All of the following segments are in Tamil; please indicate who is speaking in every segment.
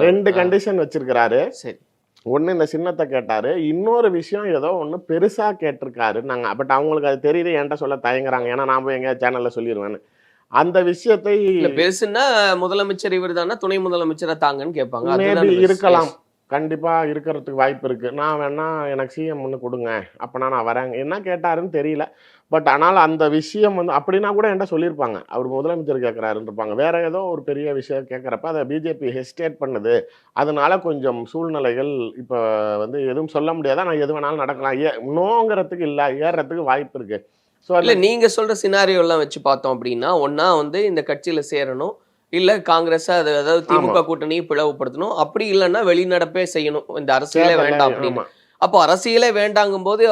Speaker 1: 2 கண்டிஷன் வச்சிருக்கிறாரு.
Speaker 2: சரி.
Speaker 1: ஒண்ணு இந்த சின்னத்தை கேட்டாரு. இன்னொரு விஷயம் ஏதோ ஒண்ணு பெருசா கேட்டிருக்காரு. பட் அவங்களுக்கு அது தெரியுது, என்கிட்ட சொல்ல தயங்குறாங்க. ஏன்னா நான் போய் எங்க சேனல்ல சொல்லிடுவேன்னு. அந்த விஷயத்தை
Speaker 2: இல்ல பெருசுன்னா முதலமைச்சர் இவர்தானா, துணை முதலமைச்சரா தாங்கன்னு கேட்பாங்க.
Speaker 1: மேபி
Speaker 2: அதுதான் பெருசு.
Speaker 1: இருக்கலாம். கண்டிப்பா இருக்கிறதுக்கு வாய்ப்பு இருக்கு. நான் வேணா எனக்கு சிஎம் ஒண்ணு குடுங்க. அப்பனா நான் வரேன். என்ன கேட்டாருன்னு தெரியல. பட் ஆனால் அந்த விஷயம் வந்து அப்படின்னா கூட என்கிட்ட சொல்லியிருப்பாங்க. அவர் முதலமைச்சர் கேட்கிறாருன்னு இருப்பாங்க. வேற ஏதோ ஒரு பெரிய விஷயம் கேட்கிறப்ப அதை பிஜேபி ஹெசிடேட் பண்ணுது. அதனால கொஞ்சம் சூழ்நிலைகள் இப்ப வந்து எதுவும் சொல்ல முடியாதா, நான் எது வேணாலும் நடக்கலாம். நோங்கிறதுக்கு இல்ல, ஏறுறதுக்கு வாய்ப்பு இருக்கு. ஸோ
Speaker 2: இல்ல நீங்க சொல்ற சினாரியோ எல்லாம் வச்சு பார்த்தோம் அப்படின்னா, ஒண்ணா வந்து இந்த கட்சியில சேரணும். இல்ல காங்கிரஸ் அதாவது
Speaker 1: ஆமா.
Speaker 2: திமுக கூட்டணியை பிளவுபடுத்தணும். அப்படி இல்லன்னா வெளிநடப்பே செய்யணும். இந்த அரசியலே
Speaker 1: தேர்தல்ல
Speaker 2: வேண்டாம் அப்படின்னு.
Speaker 1: ஆமா.
Speaker 2: அப்போ அரசியலே வேண்டாங்கும்போது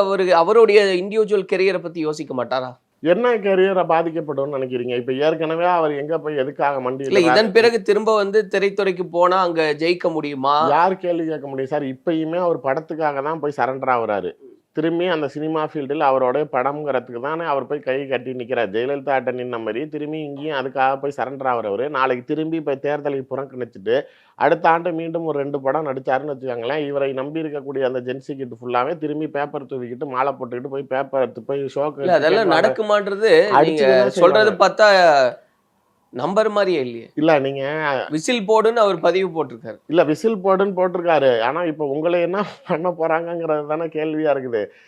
Speaker 2: அவருடைய இண்டிவிஜுவல் கெரியரை பத்தி யோசிக்க மாட்டாரா?
Speaker 1: என்ன கரியரை பாதிக்கப்படும்னு நினைக்கிறீங்க? இப்ப ஏற்கனவே அவர் எங்க போய் எதுக்காக
Speaker 2: இல்ல
Speaker 1: மண்டியிடுறாரு?
Speaker 2: இதன் பிறகு திரும்ப வந்து திரைத்துறைக்கு போனா அங்க ஜெயிக்க முடியுமா?
Speaker 1: யார் கேள்வி கேட்க முடியும் சார்? இப்பயுமே அவர் படத்துக்காக தான் போய் சரண்டர் ஆகுறாரு. திரும்பி அந்த சினிமா ஃபீல்டில் அவரோட படம்ங்கிறதுக்கு தானே அவர் போய் கை கட்டி நிற்கிறார். ஜெயலலிதா கிட்ட நின்ன மாதிரி திரும்பி இங்கேயும் அதுக்காக போய் சரண்டர் ஆகுறவர். நாளைக்கு திரும்பி இப்போ தேர்தலை புறக்கணிச்சுட்டு அடுத்த ஆண்டு மீண்டும் ஒரு 2 படம் நடிச்சாருன்னு வச்சுக்கோங்களேன். இவரை நம்பி இருக்கக்கூடிய அந்த ஜென்சி கிட் ஃபுல்லாவே திரும்பி பேப்பர் தூவிக்கிட்டு மாலை போட்டுக்கிட்டு போய் பேப்பர் எடுத்து போய் ஷோக்கு
Speaker 2: இல்ல அதெல்லாம் நடக்குமான்றது நீங்க
Speaker 1: அடிச்சுதான்
Speaker 2: சொல்றது
Speaker 1: செய்வாங்க.
Speaker 2: பார்த்தா நம்பர் மாதிரியே இல்லையே.
Speaker 1: இல்ல நீங்க
Speaker 2: விசில் போடுன்னு அவர் பதிவு போட்டிருக்காரு.
Speaker 1: இல்ல விசில் போடுன்னு போட்டிருக்காரு. ஆனா இப்ப உங்களை என்ன பண்ண போறாங்கங்கிறது தானே கேள்வியா இருக்குது.